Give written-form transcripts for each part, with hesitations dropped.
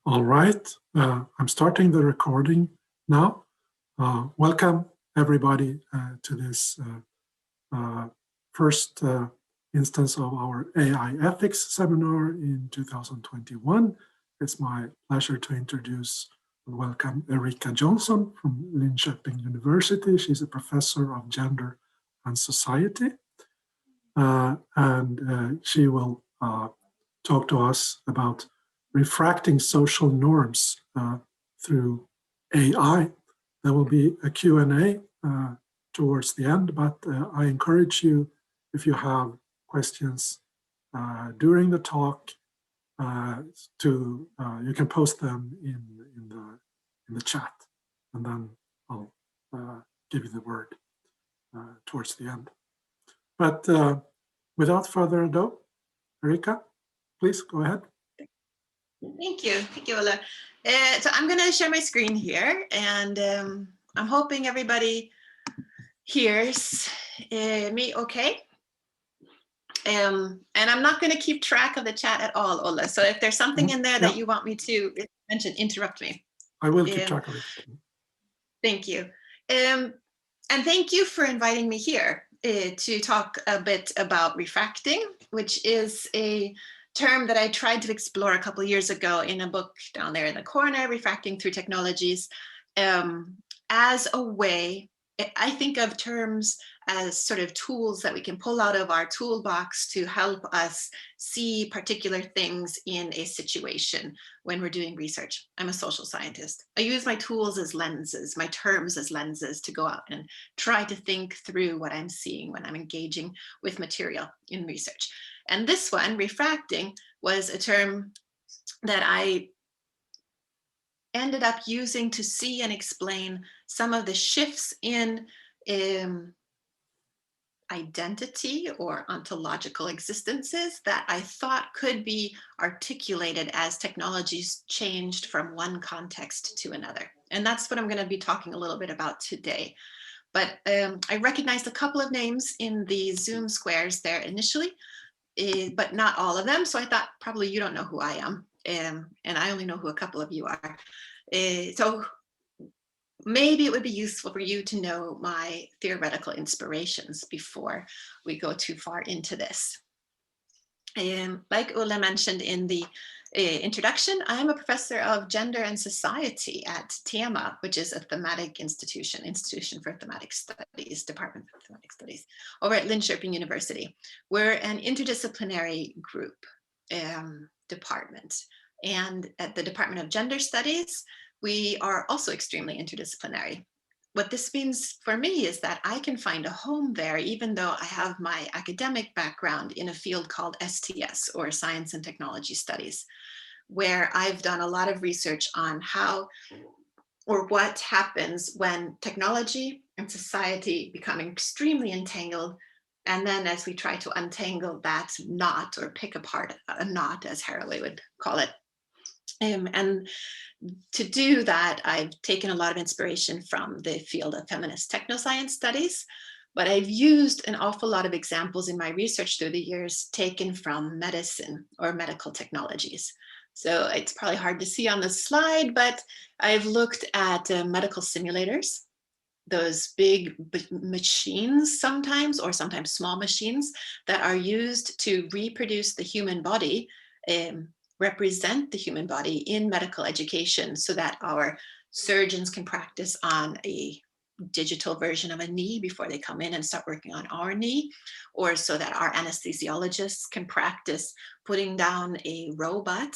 All right, I'm starting the recording now. Welcome everybody to this first instance of our AI ethics seminar in 2021. It's my pleasure to introduce and welcome Ericka Johnson from Linköping University. She's a professor of gender and society, and she will talk to us about refracting social norms through AI. There will be a Q&A towards the end, but I encourage you, if you have questions during the talk, you can post them in the chat, and then I'll give you the word towards the end. But without further ado, Ericka, please go ahead. Thank you, Ola. So I'm going to share my screen here, and I'm hoping everybody hears me okay. And I'm not going to keep track of the chat at all, Ola. So if there's something in there that you want me to mention, interrupt me. I will keep track of it. Thank you. And thank you for inviting me here to talk a bit about refracting, which is a term that I tried to explore a couple of years ago in a book down there in the corner, Refracting Through Technologies, as a way. I think of terms as sort of tools that we can pull out of our toolbox to help us see particular things in a situation when we're doing research. I'm a social scientist. I use my tools as lenses, my terms as lenses to go out and try to think through what I'm seeing when I'm engaging with material in research. And this one, refracting, was a term that I ended up using to see and explain some of the shifts in identity or ontological existences that I thought could be articulated as technologies changed from one context to another. And that's what I'm going to be talking a little bit about today. But I recognized a couple of names in the Zoom squares there initially, but not all of them. So I thought probably you don't know who I am. And I only know who a couple of you are. So maybe it would be useful for you to know my theoretical inspirations before we go too far into this. Like Ulla mentioned in the introduction, I'm a professor of gender and society at TEMA, which is a thematic institution for thematic studies, Department for Thematic Studies, over at Linköping University. We're an interdisciplinary group department. And at the Department of Gender Studies, we are also extremely interdisciplinary. What this means for me is that I can find a home there, even though I have my academic background in a field called STS, or Science and Technology Studies, where I've done a lot of research on how or what happens when technology and society become extremely entangled. And then as we try to untangle that knot, or pick apart a knot, as Haraway would call it. And to do that, I've taken a lot of inspiration from the field of feminist technoscience studies, but I've used an awful lot of examples in my research through the years taken from medicine or medical technologies. So it's probably hard to see on the slide, but I've looked at medical simulators, those big machines sometimes, or sometimes small machines that are used to reproduce the human body, represent the human body in medical education, so that our surgeons can practice on a digital version of a knee before they come in and start working on our knee, or so that our anesthesiologists can practice putting down a robot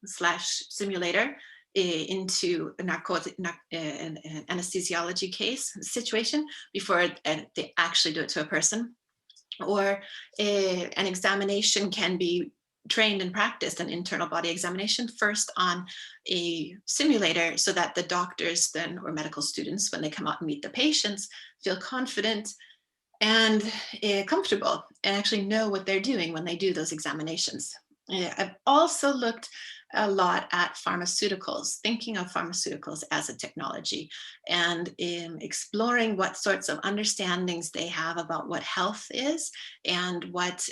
/ simulator into a an anesthesiology case situation before they actually do it to a person. Or an examination can be trained and practiced, an internal body examination, first on a simulator, so that the doctors then, or medical students, when they come out and meet the patients, feel confident and comfortable and actually know what they're doing when they do those examinations. I've also looked a lot at pharmaceuticals, thinking of pharmaceuticals as a technology, and exploring what sorts of understandings they have about what health is, and what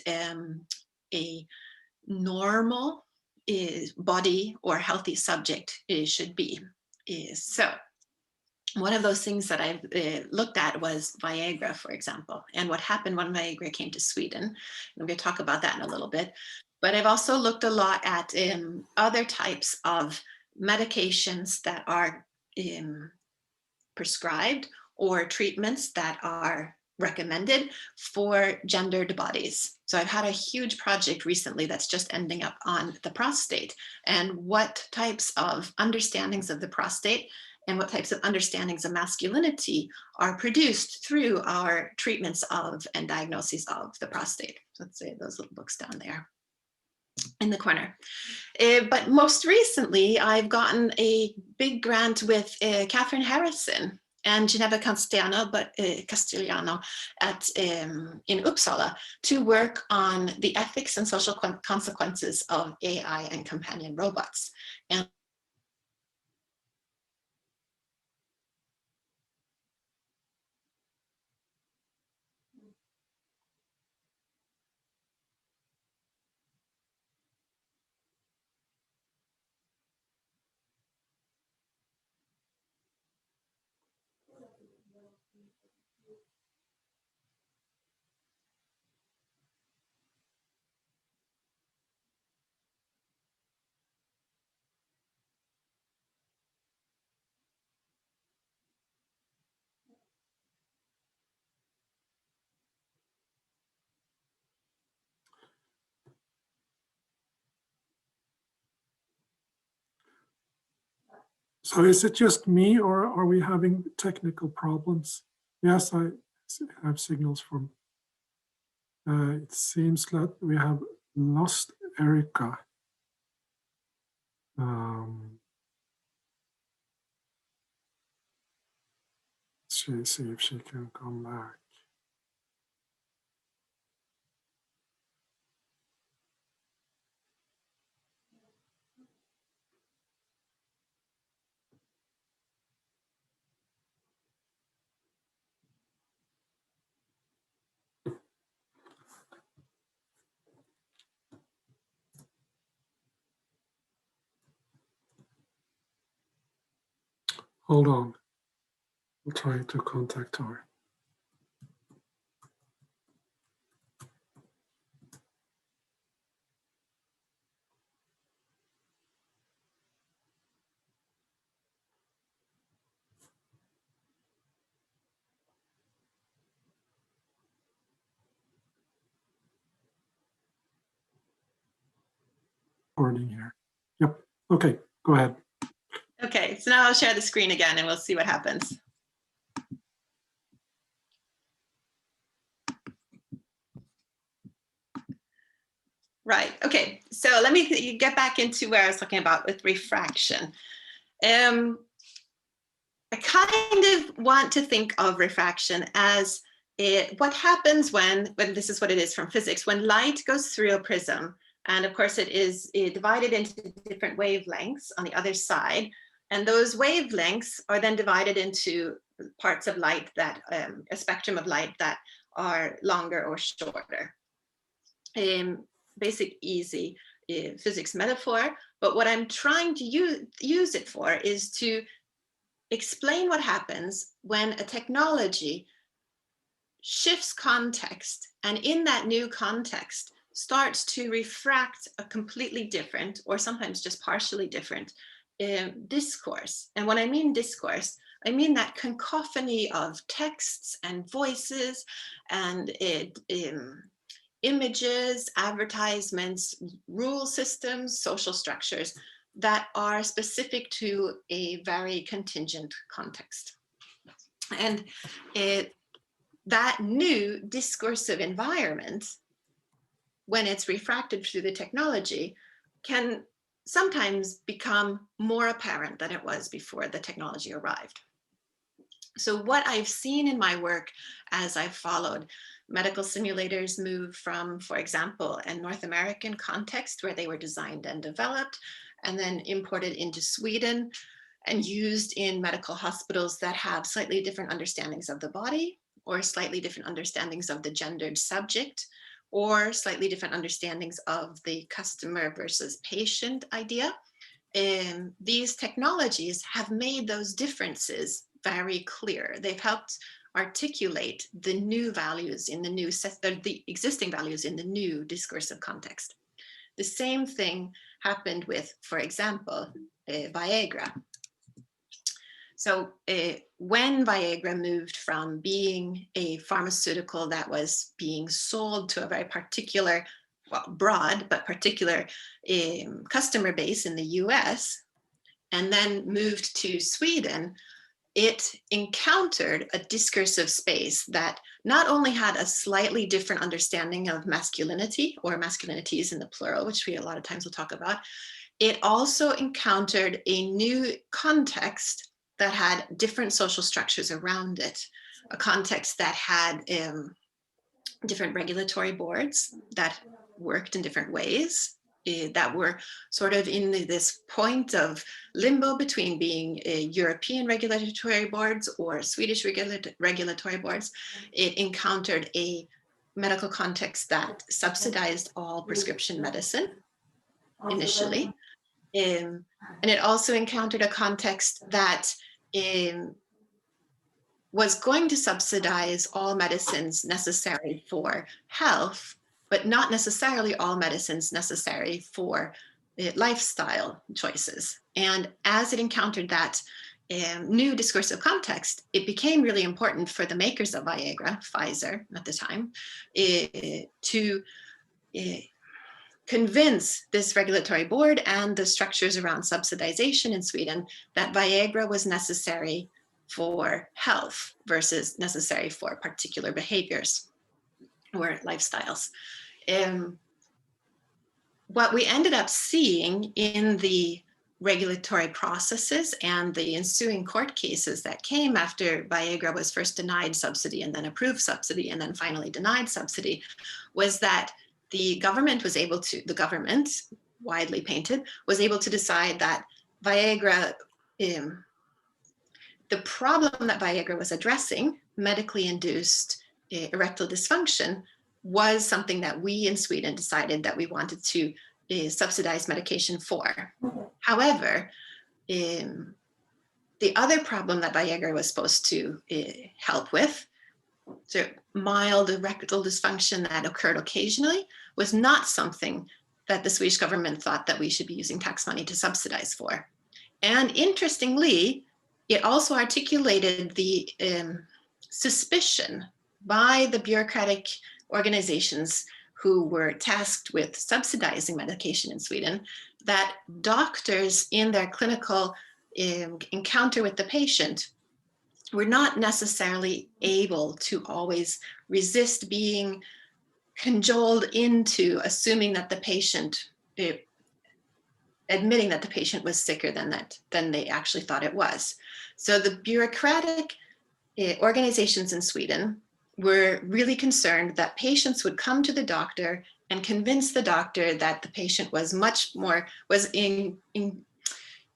a normal body or healthy subject should be. So one of those things that I've looked at was Viagra, for example, and what happened when Viagra came to Sweden. I'm going to talk about that in a little bit. But I've also looked a lot at other types of medications that are prescribed or treatments that are recommended for gendered bodies. So I've had a huge project recently that's just ending up on the prostate and what types of understandings of the prostate and what types of understandings of masculinity are produced through our treatments of and diagnoses of the prostate. So let's say those little books down there in the corner. But most recently, I've gotten a big grant with Catherine Harrison and Ginevra Castellano in Uppsala to work on the ethics and social consequences of AI and companion robots. And So is it just me, or are we having technical problems? Yes, I have signals from, it seems that we have lost Ericka. Let's see if she can come back. Hold on. We'll try to contact her. Recording here. Yep. Okay, go ahead. okay, so now I'll share the screen again and we'll see what happens. Right, okay, so let me get back into where I was talking about with refraction. I kind of want to think of refraction as what happens when this is what it is from physics, when light goes through a prism, and of course it is divided into different wavelengths on the other side, and those wavelengths are then divided into parts of light that, a spectrum of light that are longer or shorter. Basic, easy physics metaphor, but what I'm trying to use it for is to explain what happens when a technology shifts context and in that new context starts to refract a completely different, or sometimes just partially different, discourse. And when I mean discourse, I mean that cacophony of texts and voices and images, advertisements, rule systems, social structures that are specific to a very contingent context. And that new discursive environment, when it's refracted through the technology, can sometimes become more apparent than it was before the technology arrived. So what I've seen in my work as I've followed medical simulators move from, for example, a North American context where they were designed and developed and then imported into Sweden and used in medical hospitals that have slightly different understandings of the body or slightly different understandings of the gendered subject, or slightly different understandings of the customer versus patient idea. These technologies have made those differences very clear. They've helped articulate the new values in the new the existing values in the new discursive context. The same thing happened with, for example, Viagra. So when Viagra moved from being a pharmaceutical that was being sold to a very particular, well, broad, but particular customer base in the US, and then moved to Sweden, it encountered a discursive space that not only had a slightly different understanding of masculinity, or masculinities in the plural, which we a lot of times will talk about, it also encountered a new context that had different social structures around it, a context that had different regulatory boards that worked in different ways, that were sort of in this point of limbo between being European regulatory boards or Swedish regulatory boards. It encountered a medical context that subsidized all prescription medicine initially. And it also encountered a context that was going to subsidize all medicines necessary for health, but not necessarily all medicines necessary for lifestyle choices. And as it encountered that new discursive context, it became really important for the makers of Viagra, Pfizer at the time, to convince this regulatory board and the structures around subsidization in Sweden that Viagra was necessary for health versus necessary for particular behaviors or lifestyles. What we ended up seeing in the regulatory processes and the ensuing court cases that came after Viagra was first denied subsidy and then approved subsidy and then finally denied subsidy was that the government was able to, the government, widely painted, was able to decide that Viagra, the problem that Viagra was addressing, medically induced erectile dysfunction, was something that we in Sweden decided that we wanted to subsidize medication for. However, the other problem that Viagra was supposed to help with, so mild erectile dysfunction that occurred occasionally, was not something that the Swedish government thought that we should be using tax money to subsidize for. And interestingly, it also articulated the suspicion by the bureaucratic organizations who were tasked with subsidizing medication in Sweden that doctors in their clinical encounter with the patient were not necessarily able to always resist being cajoled into assuming that the patient, admitting that the patient was sicker than they actually thought it was. So the bureaucratic organizations in Sweden were really concerned that patients would come to the doctor and convince the doctor that the patient was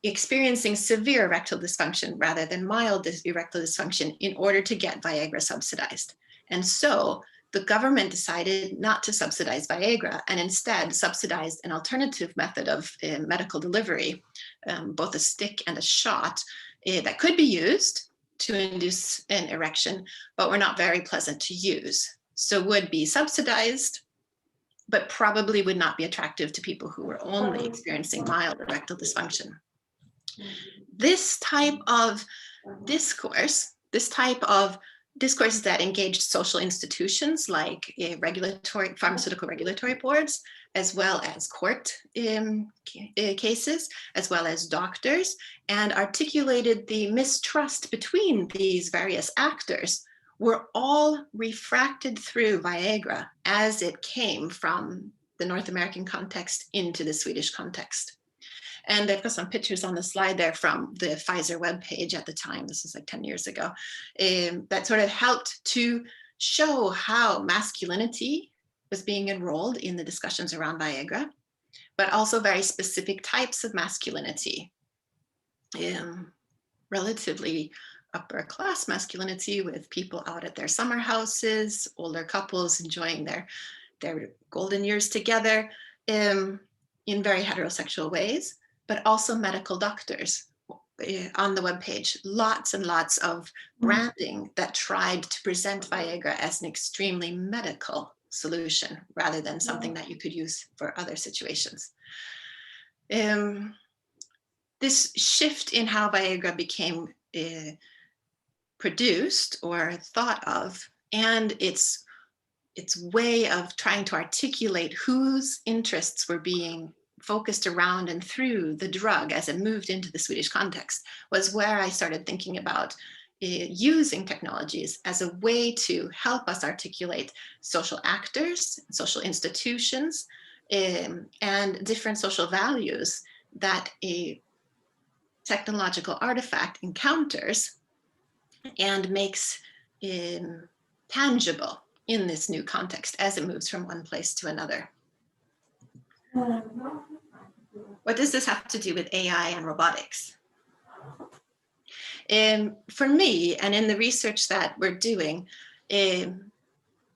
experiencing severe erectile dysfunction rather than mild erectile dysfunction in order to get Viagra subsidized. And so the government decided not to subsidize Viagra and instead subsidized an alternative method of medical delivery, both a stick and a shot that could be used to induce an erection, but were not very pleasant to use. So would be subsidized, but probably would not be attractive to people who were only experiencing mild erectile dysfunction. This type of discourse, that engaged social institutions like pharmaceutical regulatory boards, as well as court cases, as well as doctors, and articulated the mistrust between these various actors, were all refracted through Viagra as it came from the North American context into the Swedish context. And I've got some pictures on the slide there from the Pfizer webpage at the time, this was like 10 years ago, that sort of helped to show how masculinity was being enrolled in the discussions around Viagra, but also very specific types of masculinity, relatively upper class masculinity with people out at their summer houses, older couples enjoying their their golden years together in very heterosexual ways, but also medical doctors. On the webpage, lots and lots of branding that tried to present Viagra as an extremely medical solution rather than something that you could use for other situations. This shift in how Viagra became produced or thought of, and its way of trying to articulate whose interests were being focused around and through the drug as it moved into the Swedish context, was where I started thinking about using technologies as a way to help us articulate social actors, social institutions, and different social values that a technological artifact encounters and makes tangible in this new context as it moves from one place to another. What does this have to do with AI and robotics? For me, and in the research that we're doing, it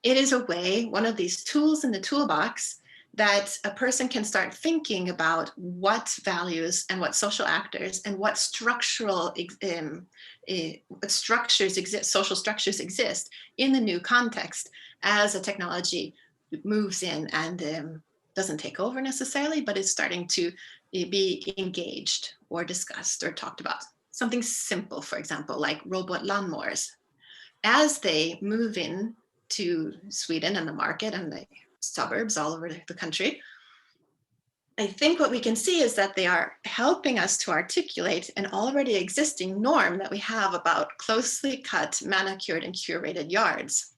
is a way, one of these tools in the toolbox, that a person can start thinking about what values and what social actors and what structural what structures exist, social structures exist in the new context as a technology moves in and doesn't take over necessarily, but is starting to be engaged or discussed or talked about. Something simple, for example, like robot lawnmowers. As they move in to Sweden and the market and the suburbs all over the country, I think what we can see is that they are helping us to articulate an already existing norm that we have about closely cut, manicured, and curated yards.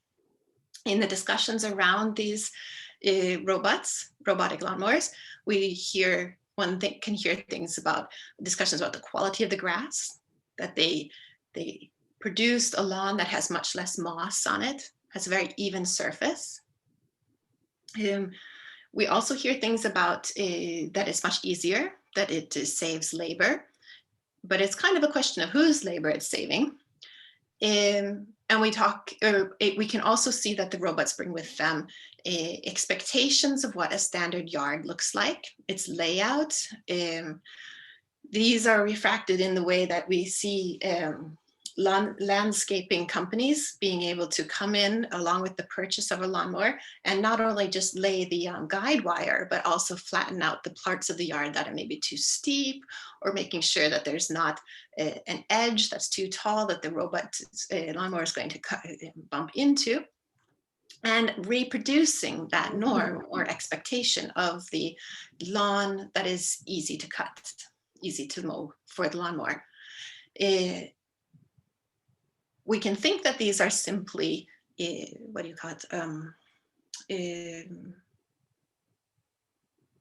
In the discussions around these robotic lawnmowers, one can hear things about discussions about the quality of the grass, that they produced a lawn that has much less moss on it, has a very even surface. We also hear things about that it's much easier, that it saves labor, but it's kind of a question of whose labor it's saving. And we can also see that the robots bring with them expectations of what a standard yard looks like, its layout. These are refracted in the way that we see landscaping companies being able to come in along with the purchase of a lawnmower and not only just lay the guide wire, but also flatten out the parts of the yard that are maybe too steep, or making sure that there's not an edge that's too tall that the robot lawnmower is going to bump into, and reproducing that norm or expectation of the lawn that is easy to cut, easy to mow for the lawnmower. We can think that these are simply,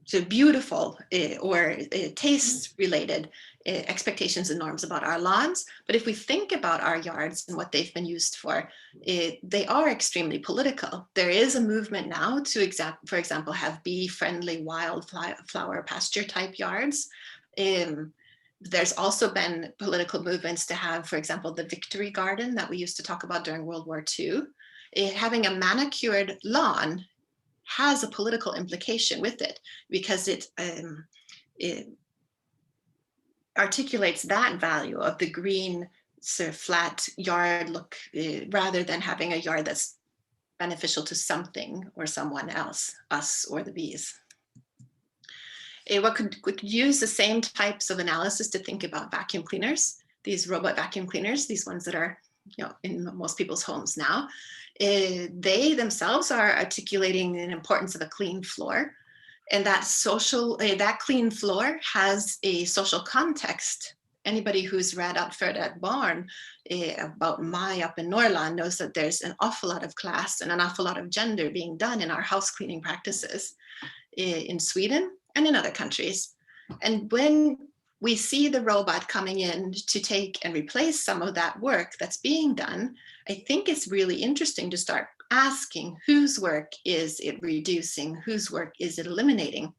so beautiful or taste-related expectations and norms about our lawns. But if we think about our yards and what they've been used for, they are extremely political. There is a movement now to, for example, have bee-friendly wildflower pasture type yards. There's also been political movements to have, for example, the victory garden that we used to talk about during World War II. Having a manicured lawn has a political implication with it, because it articulates that value of the green, sort of flat yard look, rather than having a yard that's beneficial to something or someone else, us or the bees. We could use the same types of analysis to think about vacuum cleaners, these robot vacuum cleaners, these ones that are in most people's homes now. They themselves are articulating the importance of a clean floor, and that clean floor has a social context. Anybody who's read Utfödd barn about Maj up in Norrland knows that there's an awful lot of class and an awful lot of gender being done in our house cleaning practices in Sweden and in other countries. And when we see the robot coming in to take and replace some of that work that's being done, I think it's really interesting to start asking whose work is it reducing, whose work is it eliminating?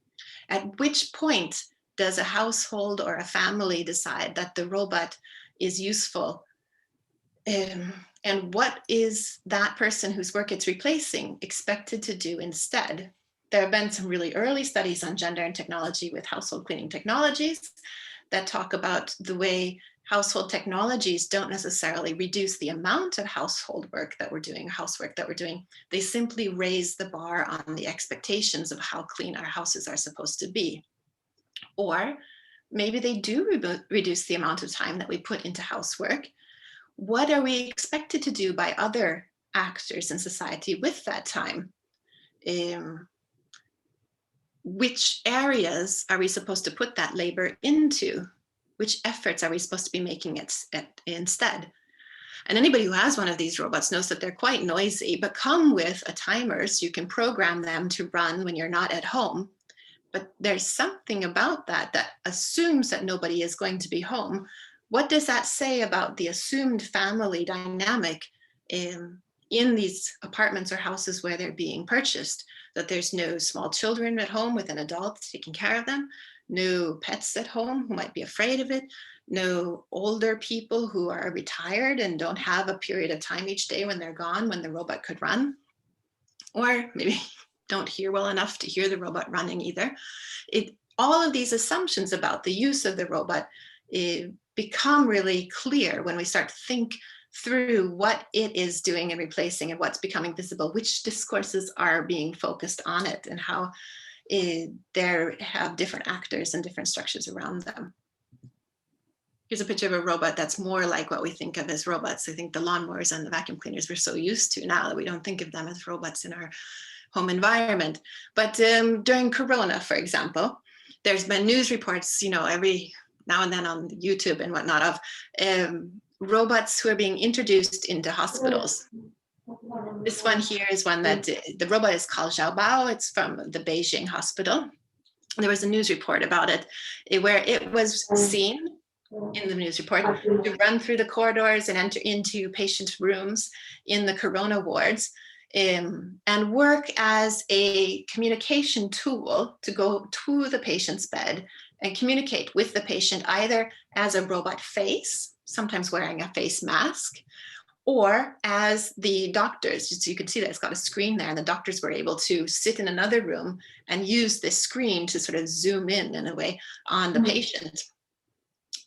At which point does a household or a family decide that the robot is useful And what is that person whose work it's replacing expected to do instead? There have been some really early studies on gender and technology with household cleaning technologies that talk about the way household technologies don't necessarily reduce the amount of household work that we're doing, housework that we're doing. They simply raise the bar on the expectations of how clean our houses are supposed to be. Or maybe they do reduce the amount of time that we put into housework. What are we expected to do by other actors in society with that time? Which areas are we supposed to put that labor into? Which efforts are we supposed to be making it instead? And anybody who has one of these robots knows that they're quite noisy, but come with a timer so you can program them to run when you're not at home. But there's something about that that assumes that nobody is going to be home. What does that say about the assumed family dynamic in these apartments or houses where they're being purchased? That there's no small children at home with an adult taking care of them, no pets at home who might be afraid of it, no older people who are retired and don't have a period of time each day when they're gone when the robot could run, or maybe don't hear well enough to hear the robot running either. All of these assumptions about the use of the robot become really clear when we start to think through what it is doing and replacing and what's becoming visible, which discourses are being focused on it, and how they have different actors and different structures around them. Here's a picture of a robot that's more like what we think of as robots. I think the lawnmowers and the vacuum cleaners we're so used to now that we don't think of them as robots in our home environment. But during Corona, for example, there's been news reports, every now and then on YouTube and whatnot of robots who are being introduced into hospitals. This one here is one that the robot is called Xiaobao. It's from the Beijing hospital. There was a news report about it where it was seen in the news report to run through the corridors and enter into patient rooms in the Corona wards and work as a communication tool to go to the patient's bed and communicate with the patient either as a robot face, sometimes wearing a face mask, or as the doctors. So you can see that it's got a screen there, and the doctors were able to sit in another room and use this screen to sort of zoom in a way on the patient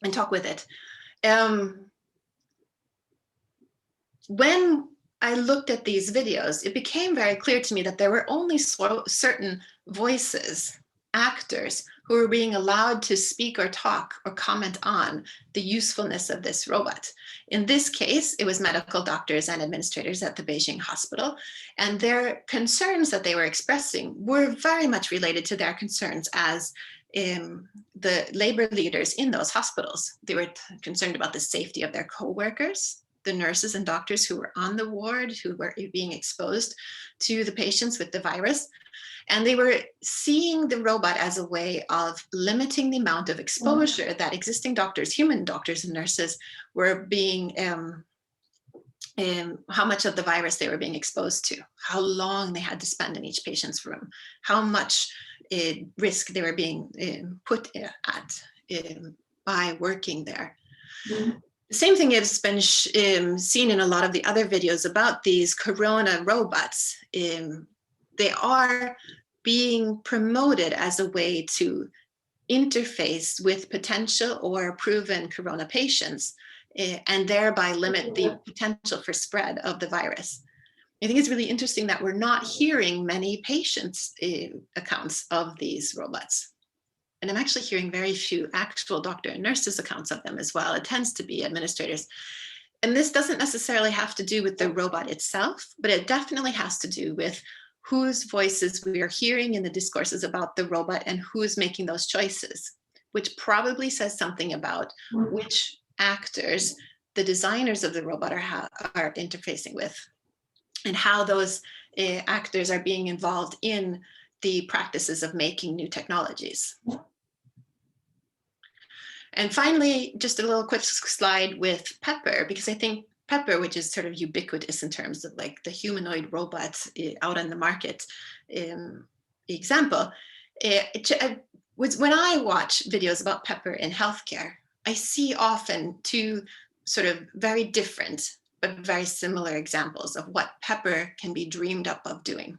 and talk with it. When I looked at these videos, it became very clear to me that there were only certain voices, actors, who were being allowed to speak or talk or comment on the usefulness of this robot. In this case, it was medical doctors and administrators at the Beijing hospital, and their concerns that they were expressing were very much related to their concerns as the labor leaders in those hospitals. They were concerned about the safety of their co-workers, the nurses and doctors who were on the ward, who were being exposed to the patients with the virus. And they were seeing the robot as a way of limiting the amount of exposure that existing doctors, human doctors and nurses, were being, how much of the virus they were being exposed to, how long they had to spend in each patient's room, how much risk they were being put at by working there. The same thing has been seen in a lot of the other videos about these Corona robots. They are being promoted as a way to interface with potential or proven Corona patients and thereby limit the potential for spread of the virus. I think it's really interesting that we're not hearing many patients' accounts of these robots. And I'm actually hearing very few actual doctor and nurses' accounts of them as well. It tends to be administrators. And this doesn't necessarily have to do with the robot itself, but it definitely has to do with whose voices we are hearing in the discourses about the robot and who is making those choices, which probably says something about which actors the designers of the robot are interfacing with, and how those actors are being involved in the practices of making new technologies. And finally, just a little quick slide with Pepper, because I think Pepper, which is sort of ubiquitous in terms of like the humanoid robots out on the market example, when I watch videos about Pepper in healthcare, I see often two sort of very different but very similar examples of what Pepper can be dreamed up of doing.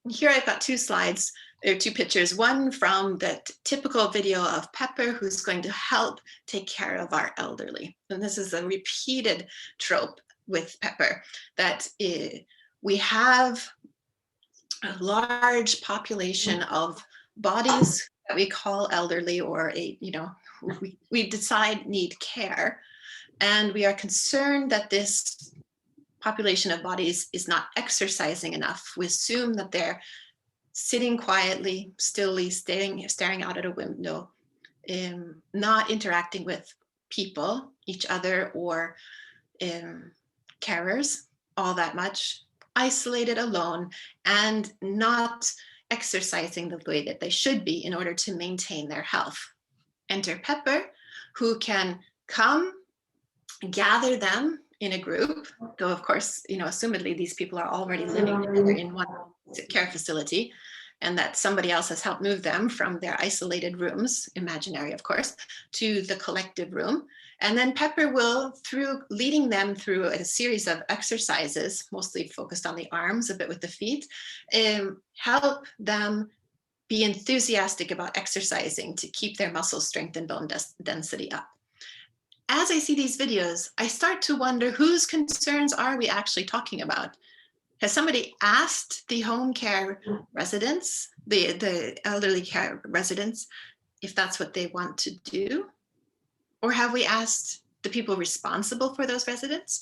Here I've got two slides. There are two pictures, one from the typical video of Pepper, who's going to help take care of our elderly. And this is a repeated trope with Pepper, that we have a large population of bodies that we call elderly, or we decide need care. And we are concerned that this population of bodies is not exercising enough. We assume that they're sitting quietly, stilly, staring out at a window, not interacting with people, each other, or carers all that much, isolated, alone, and not exercising the way that they should be in order to maintain their health. Enter Pepper, who can come, gather them in a group, though of course, assumedly these people are already living together in one care facility, and that somebody else has helped move them from their isolated rooms, imaginary of course, to the collective room. And then Pepper will, through leading them through a series of exercises, mostly focused on the arms, a bit with the feet, help them be enthusiastic about exercising to keep their muscle strength and bone density up. As I see these videos, I start to wonder, whose concerns are we actually talking about? Has somebody asked the home care residents, the elderly care residents, if that's what they want to do? Or have we asked the people responsible for those residents?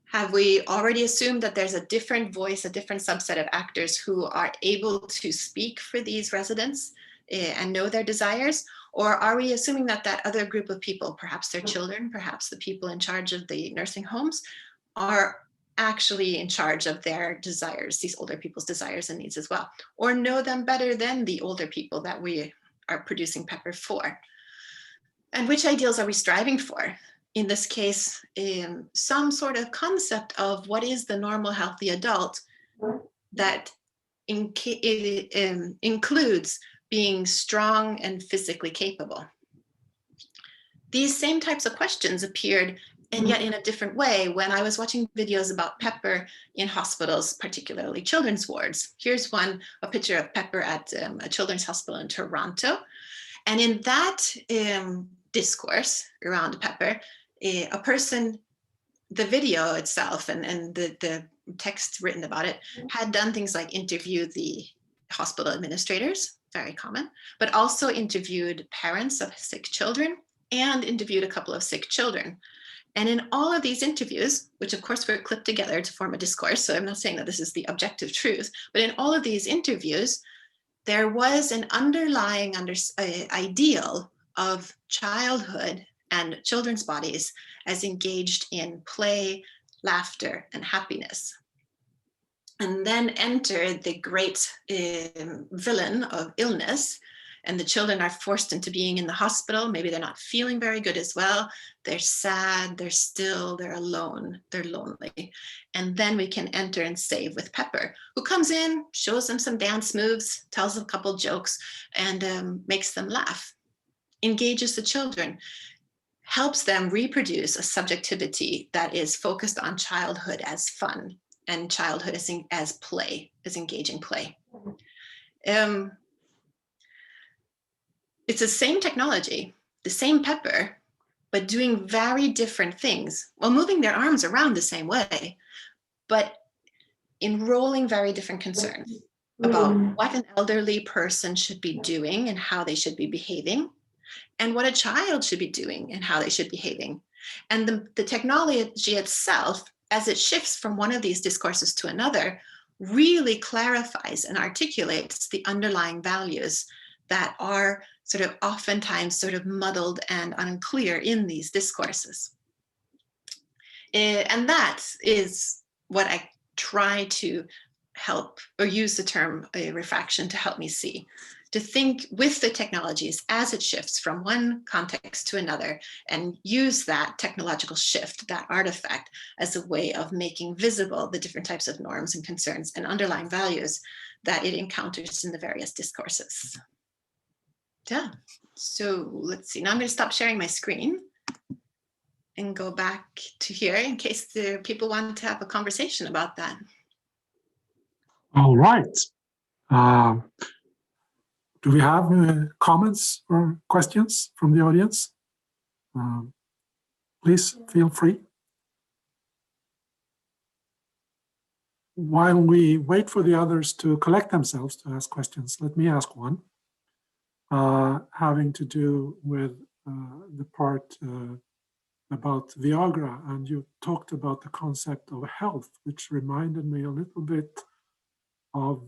Have we already assumed that there's a different voice, a different subset of actors who are able to speak for these residents and know their desires? Or are we assuming that that other group of people, perhaps their children, perhaps the people in charge of the nursing homes, are actually in charge of their desires, these older people's desires and needs as well, or know them better than the older people that we are producing Pepper for? And which ideals are we striving for? In this case, some sort of concept of what is the normal healthy adult that includes being strong and physically capable. These same types of questions appeared, and yet in a different way, when I was watching videos about Pepper in hospitals, particularly children's wards. Here's a picture of Pepper at a children's hospital in Toronto. And in that discourse around Pepper, the video itself and the text written about it had done things like interview the hospital administrators, very common, but also interviewed parents of sick children and interviewed a couple of sick children. And in all of these interviews, which of course were clipped together to form a discourse, so I'm not saying that this is the objective truth, but in all of these interviews, there was an underlying ideal of childhood and children's bodies as engaged in play, laughter, and happiness. And then entered the great villain of illness, and the children are forced into being in the hospital. Maybe they're not feeling very good as well. They're sad, they're still, they're alone, they're lonely. And then we can enter and save with Pepper, who comes in, shows them some dance moves, tells them a couple jokes, and makes them laugh, engages the children, helps them reproduce a subjectivity that is focused on childhood as fun and childhood as play, as engaging play. It's the same technology, the same Pepper, but doing very different things, while moving their arms around the same way, but enrolling very different concerns about what an elderly person should be doing and how they should be behaving, and what a child should be doing and how they should be behaving. And the technology itself, as it shifts from one of these discourses to another, really clarifies and articulates the underlying values that are sort of oftentimes sort of muddled and unclear in these discourses. And that is what I try to help, or use the term refraction to help me see, to think with the technologies as it shifts from one context to another, and use that technological shift, that artifact, as a way of making visible the different types of norms and concerns and underlying values that it encounters in the various discourses. Yeah, so let's see, now I'm going to stop sharing my screen. and go back to here in case the people want to have a conversation about that. All right. Do we have comments or questions from the audience? Please feel free. While we wait for the others to collect themselves to ask questions, let me ask one, having to do with the part about Viagra, and you talked about the concept of health, which reminded me a little bit of,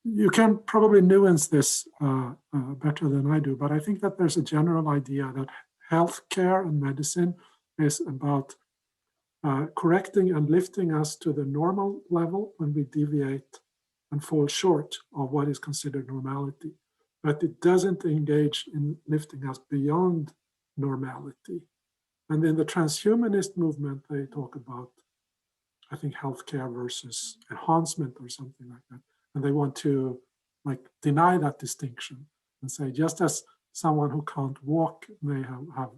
you can probably nuance this better than I do, but I think that there's a general idea that healthcare and medicine is about correcting and lifting us to the normal level when we deviate and fall short of what is considered normality. But it doesn't engage in lifting us beyond normality. And in the transhumanist movement, they talk about, I think, healthcare versus enhancement or something like that. And they want to deny that distinction and say, just as someone who can't walk may have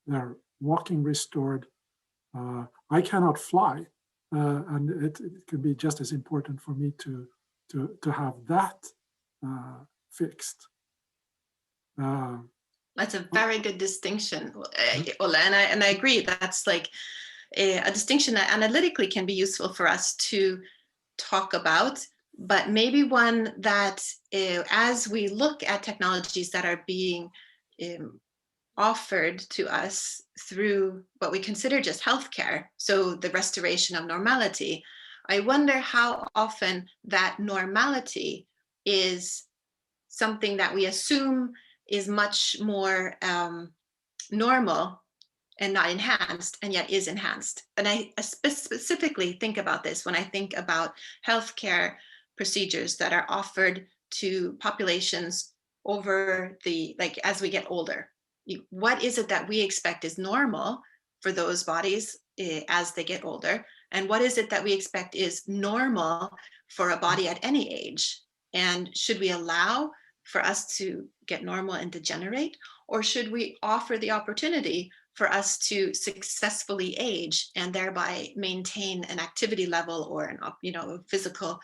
their walking restored, I cannot fly, and it can be just as important for me to have that fixed. That's a very good distinction, Ola, and I agree. That's like a distinction that analytically can be useful for us to talk about, but maybe one that as we look at technologies that are being offered to us through what we consider just healthcare, so the restoration of normality, I wonder how often that normality is something that we assume is much more normal and not enhanced, and yet is enhanced. And I specifically think about this when I think about healthcare procedures that are offered to populations over as we get older. What is it that we expect is normal for those bodies as they get older? And what is it that we expect is normal for a body at any age? And should we allow for us to get normal and degenerate? Or should we offer the opportunity for us to successfully age and thereby maintain an activity level or a physical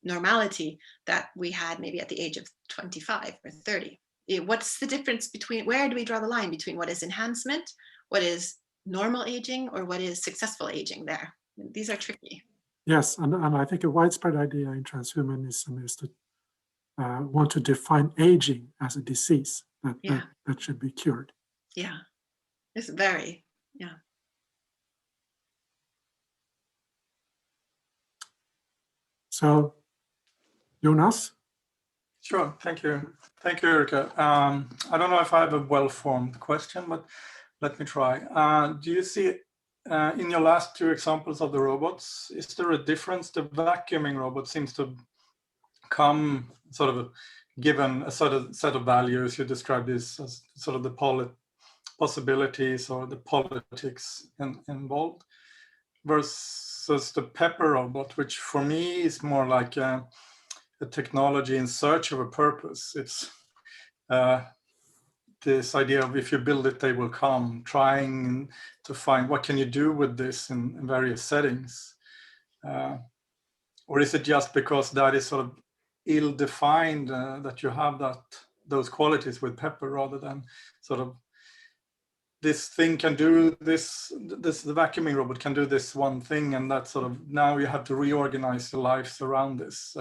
normality that we had maybe at the age of 25 or 30? What's the difference between, where do we draw the line between what is enhancement, what is normal aging, or what is successful aging there? These are tricky. Yes, and I think a widespread idea in transhumanism is to want to define aging as a disease that should be cured. Yeah, it's very, yeah. So, Jonas? Sure, thank you. Thank you, Ericka. I don't know if I have a well-formed question, but let me try. Do you see in your last two examples of the robots, is there a difference? The vacuuming robot seems to come sort of given a sort of set of values. You describe this as sort of the possibilities or the politics involved, versus the Pepper robot, which for me is more like a technology in search of a purpose. It's this idea of if you build it, they will come, trying to find what can you do with this in various settings. Or is it just because that is sort of ill-defined that you have those qualities with Pepper, rather than sort of this thing can do this, the vacuuming robot can do this one thing, and that sort of, now you have to reorganize your lives around this,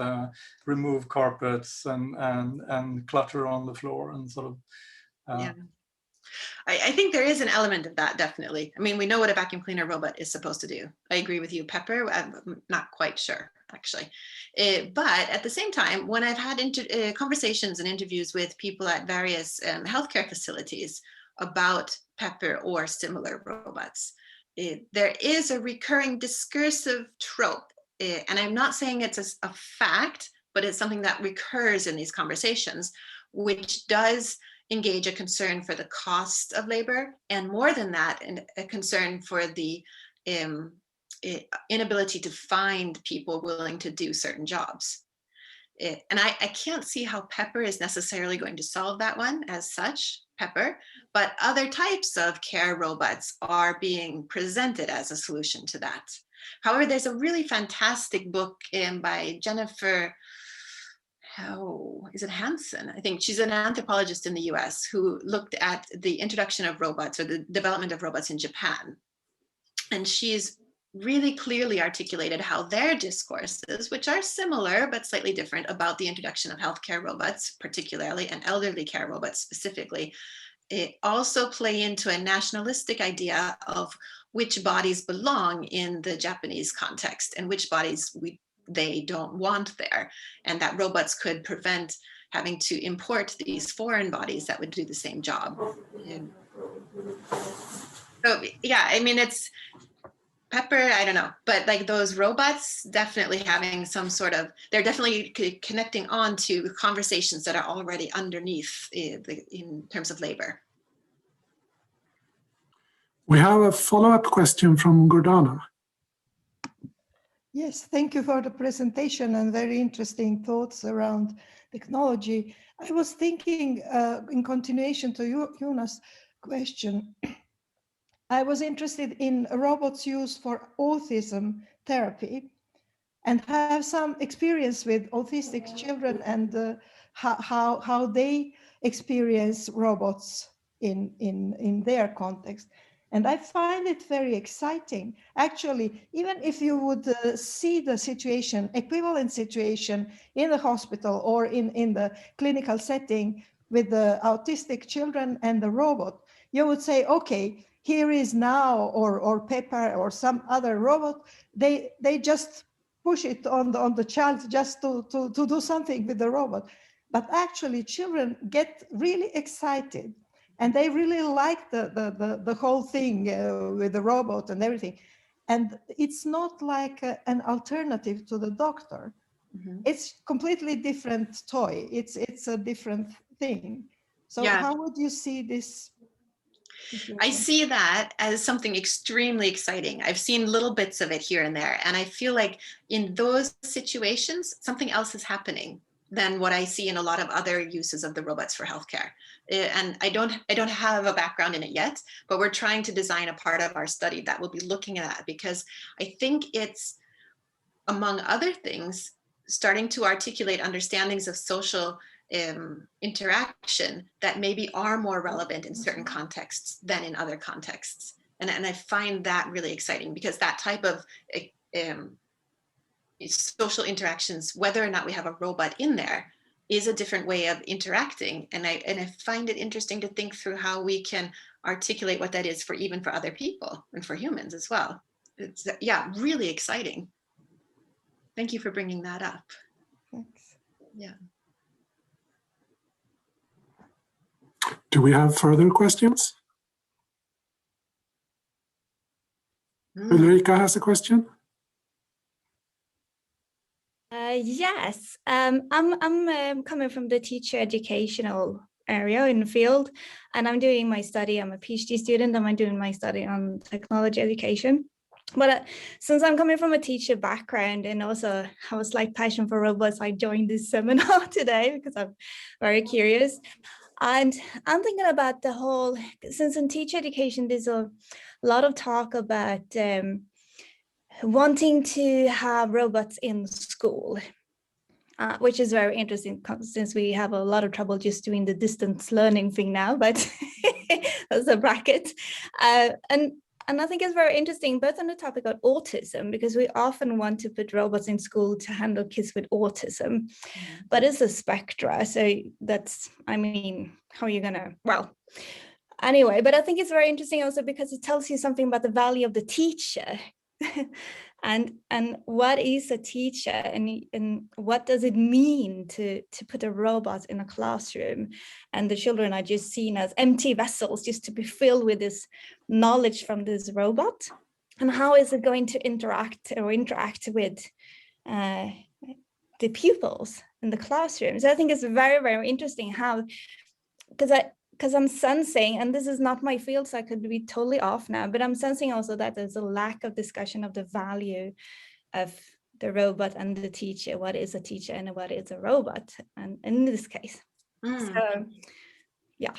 remove carpets and clutter on the floor and sort of. Yeah. I think there is an element of that, definitely. I mean, we know what a vacuum cleaner robot is supposed to do. I agree with you, Pepper. I'm not quite sure, actually. But at the same time, when I've had conversations and interviews with people at various healthcare facilities about Pepper or similar robots, there is a recurring discursive trope. And I'm not saying it's a fact, but it's something that recurs in these conversations, which does engage a concern for the cost of labor, and more than that, a concern for the inability to find people willing to do certain jobs. And I can't see how Pepper is necessarily going to solve that one as such, Pepper, but other types of care robots are being presented as a solution to that. However, there's a really fantastic book by Jennifer, is it Hansen? I think she's an anthropologist in the US who looked at the introduction of robots or the development of robots in Japan. And she's really clearly articulated how their discourses, which are similar but slightly different about the introduction of healthcare robots, particularly, and elderly care robots specifically, it also play into a nationalistic idea of which bodies belong in the Japanese context and which bodies they don't want there, and that robots could prevent having to import these foreign bodies that would do the same job. And so yeah, I mean, it's Pepper, I don't know, but like those robots definitely having some sort of, they're definitely connecting on to conversations that are already underneath in terms of labor. We have a follow-up question from Gordana. Yes, thank you for the presentation and very interesting thoughts around technology. I was thinking in continuation to Jonas' question, I was interested in robots used for autism therapy and have some experience with autistic children and how they experience robots in their context. And I find it very exciting. Actually, even if you would see the situation, equivalent situation in the hospital or in the clinical setting with the autistic children and the robot, you would say, okay, here is now, or Pepper or some other robot, they just push it on the child just to do something with the robot. But actually children get really excited and they really like the whole thing with the robot and everything. And it's not like an alternative to the doctor. Mm-hmm. It's completely different toy. It's a different thing. So yeah. How would you see this? I see that as something extremely exciting. I've seen little bits of it here and there, and I feel like in those situations, something else is happening than what I see in a lot of other uses of the robots for healthcare. And I don't have a background in it yet, but we're trying to design a part of our study that will be looking at that, because I think it's, among other things, starting to articulate understandings of social interaction that maybe are more relevant in certain contexts than in other contexts. And I find that really exciting, because that type of social interactions, whether or not we have a robot in there, is a different way of interacting. And I find it interesting to think through how we can articulate what that is for even for other people and for humans as well. It's, yeah, really exciting. Thank you for bringing that up. Thanks. Yeah. Do we have further questions? Ulrika has a question. Yes, I'm coming from the teacher educational area in the field, and I'm doing my study. I'm a PhD student, and I'm doing my study on technology education. But since I'm coming from a teacher background and also have a slight passion for robots, I joined this seminar today because I'm very curious. And I'm thinking about the whole, since in teacher education, there's a lot of talk about wanting to have robots in school, which is very interesting since we have a lot of trouble just doing the distance learning thing now, but that's a bracket. And I think it's very interesting, both on the topic of autism, because we often want to put robots in school to handle kids with autism, but it's a spectrum. So that's, I mean, how are you gonna, well, anyway, but I think it's very interesting also because it tells you something about the value of the teacher. and what is a teacher, and what does it mean to put a robot in a classroom, and the children are just seen as empty vessels just to be filled with this knowledge from this robot, and how is it going to interact with the pupils in the classroom. So I think it's very, very interesting how, because I'm sensing, and this is not my field, so I could be totally off now, but I'm sensing also that there's a lack of discussion of the value of the robot and the teacher, what is a teacher and what is a robot, and in this case. So, yeah.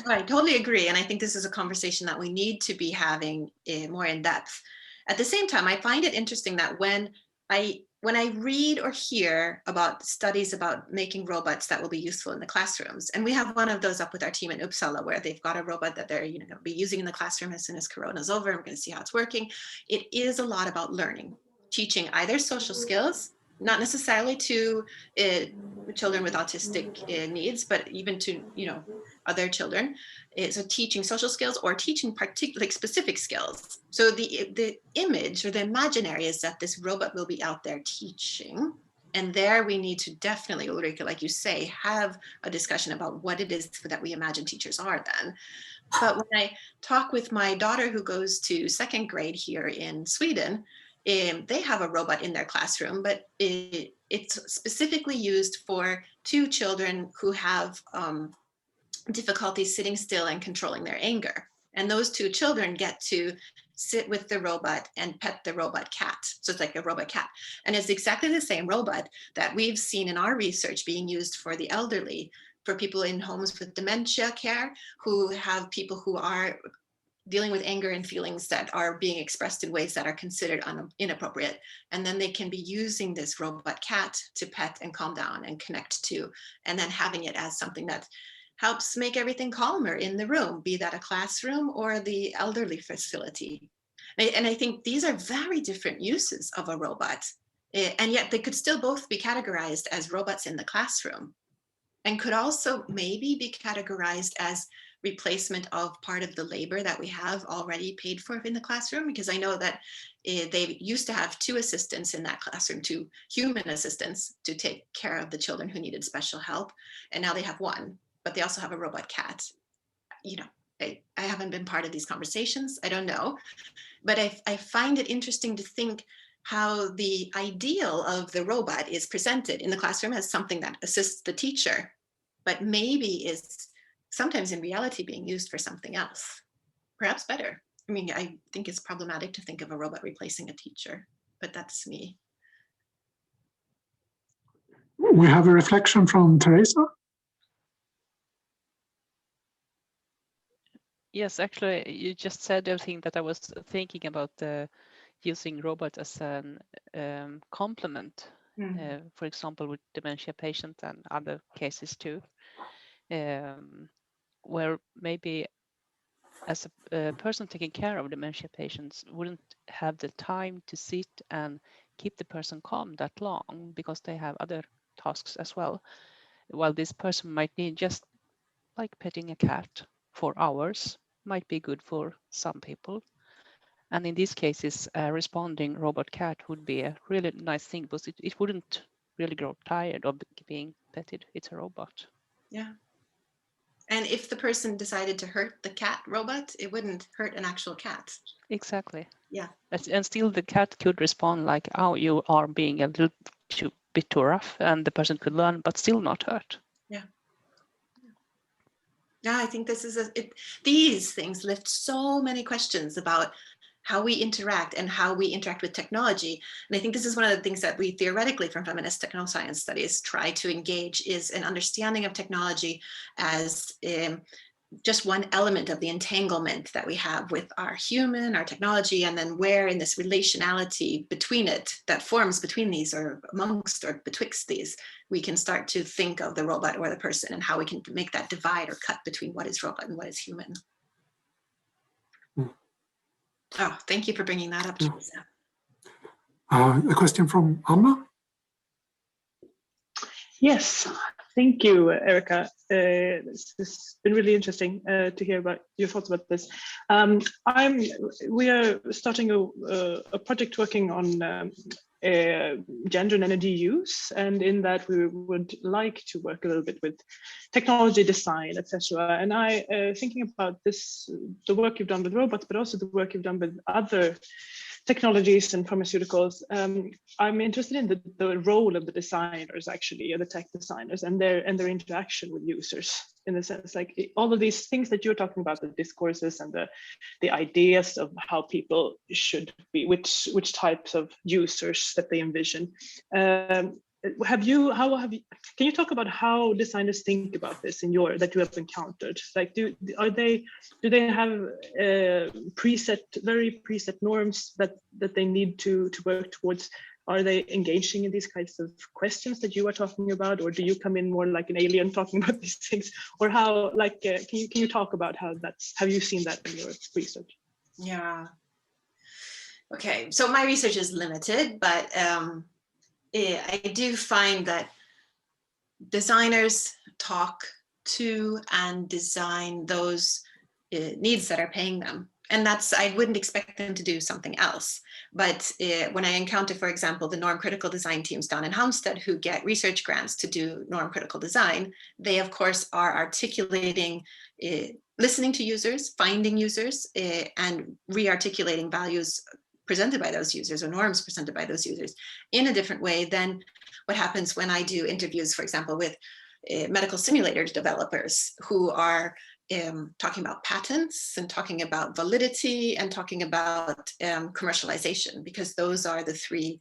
I totally agree. And I think this is a conversation that we need to be having more in depth. At the same time, I find it interesting that when I read or hear about studies about making robots that will be useful in the classrooms, and we have one of those up with our team in Uppsala, where they've got a robot that they're going to be using in the classroom as soon as Corona's over, and we're going to see how it's working. It is a lot about learning, teaching either social skills, not necessarily to children with autistic needs, but even to other children. So teaching social skills or teaching particular specific skills. So the image or the imaginary is that this robot will be out there teaching. And there we need to definitely, Ulrika, like you say, have a discussion about what it is that we imagine teachers are then. But when I talk with my daughter who goes to second grade here in Sweden, they have a robot in their classroom, but it's specifically used for 2 children who have difficulty sitting still and controlling their anger. And those 2 children get to sit with the robot and pet the robot cat. So it's like a robot cat. And it's exactly the same robot that we've seen in our research being used for the elderly, for people in homes with dementia care, who have people who are dealing with anger and feelings that are being expressed in ways that are considered inappropriate. And then they can be using this robot cat to pet and calm down and connect to, and then having it as something that helps make everything calmer in the room, be that a classroom or the elderly facility. And I think these are very different uses of a robot. And yet they could still both be categorized as robots in the classroom, and could also maybe be categorized as replacement of part of the labor that we have already paid for in the classroom. Because I know that they used to have 2 assistants in that classroom, 2 human assistants to take care of the children who needed special help. And now they have 1, but they also have a robot cat. I haven't been part of these conversations. I don't know, but I find it interesting to think how the ideal of the robot is presented in the classroom as something that assists the teacher, but maybe is sometimes in reality being used for something else, perhaps better. I mean, I think it's problematic to think of a robot replacing a teacher, but that's me. We have a reflection from Teresa. Yes, actually, you just said everything that I was thinking about, using robots as a complement, for example, with dementia patients and other cases too, where maybe as a person taking care of dementia patients wouldn't have the time to sit and keep the person calm that long, because they have other tasks as well, while this person might need just like petting a cat for hours might be good for some people. And in these cases, a responding robot cat would be a really nice thing, because it wouldn't really grow tired of being petted. It's a robot. Yeah. And if the person decided to hurt the cat robot, it wouldn't hurt an actual cat. Exactly. Yeah. And still the cat could respond like, oh, you are being a little bit too rough, and the person could learn, but still not hurt. Yeah. Yeah, I think this is these things lift so many questions about how we interact and how we interact with technology. And I think this is one of the things that we theoretically from feminist technoscience studies try to engage, is an understanding of technology as just one element of the entanglement that we have with our human, our technology, and then where in this relationality between it that forms between these, or amongst or betwixt these, we can start to think of the robot or the person, and how we can make that divide or cut between what is robot and what is human. Oh, thank you for bringing that up, Teresa. A question from Anna. Yes, thank you, Ericka. This has been really interesting to hear about your thoughts about this. We are starting a project working on gender and energy use, and in that we would like to work a little bit with technology design, etc. And thinking about this, the work you've done with robots, but also the work you've done with other technologies and pharmaceuticals. I'm interested in the role of the designers, actually, or the tech designers, and their interaction with users. In the sense, like all of these things that you're talking about, the discourses and the ideas of how people should be, which types of users that they envision. Can you talk about how designers think about this that you have encountered? Like, do they have very preset norms that they need to work towards? Are they engaging in these kinds of questions that you are talking about, or do you come in more like an alien talking about these things? Or how, like, can you talk about have you seen that in your research? Yeah. Okay, so my research is limited, but I do find that designers talk to and design those needs that are paying them. And I wouldn't expect them to do something else. But when I encounter, for example, the norm critical design teams down in Halmstad who get research grants to do norm critical design, they of course are articulating, listening to users, finding users, and re-articulating values presented by those users or norms presented by those users in a different way than what happens when I do interviews, for example, with medical simulator developers who are talking about patents and talking about validity and talking about commercialization, because those are the three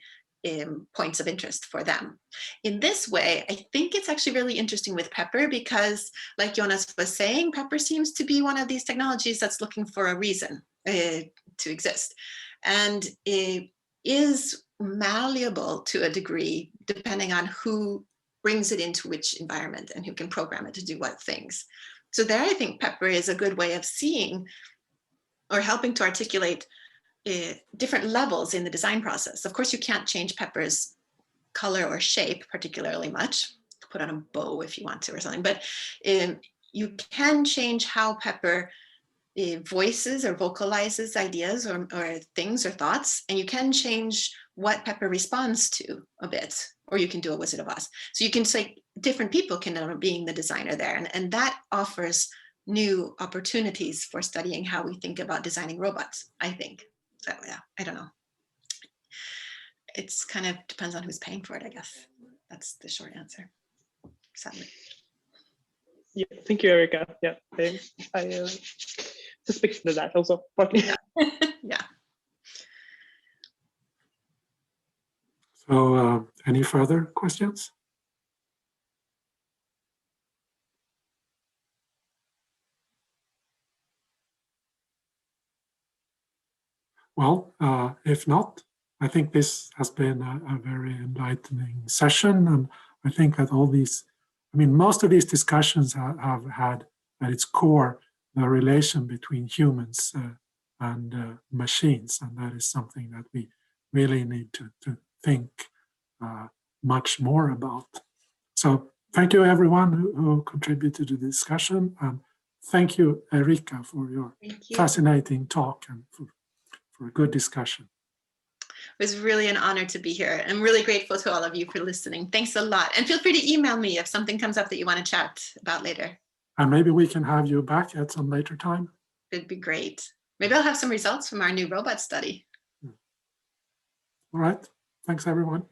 points of interest for them. In this way, I think it's actually really interesting with Pepper because, like Jonas was saying, Pepper seems to be one of these technologies that's looking for a reason to exist. And it is malleable to a degree, depending on who brings it into which environment and who can program it to do what things. So there, I think Pepper is a good way of seeing or helping to articulate different levels in the design process. Of course, you can't change Pepper's color or shape particularly much. Put on a bow if you want to or something, but you can change how Pepper voices or vocalizes ideas or things or thoughts, and you can change what Pepper responds to a bit, or you can do a Wizard of Oz. So you can say different people can end up being the designer there, and that offers new opportunities for studying how we think about designing robots, I think. So yeah, I don't know. It's kind of depends on who's paying for it, I guess. That's the short answer, sadly. Yeah, thank you, Ericka. Yeah, I suspected that also, partly. Yeah. Yeah. So any further questions? Well, if not, I think this has been a very enlightening session. And I think that most of these discussions have had at its core the relation between humans and machines. And that is something that we really need to think much more about. So thank you everyone who contributed to the discussion. And thank you, Ericka, for your fascinating talk and for a good discussion. It was really an honor to be here. I'm really grateful to all of you for listening. Thanks a lot. And feel free to email me if something comes up that you want to chat about later. And maybe we can have you back at some later time. It'd be great. Maybe I'll have some results from our new robot study. All right. Thanks, everyone.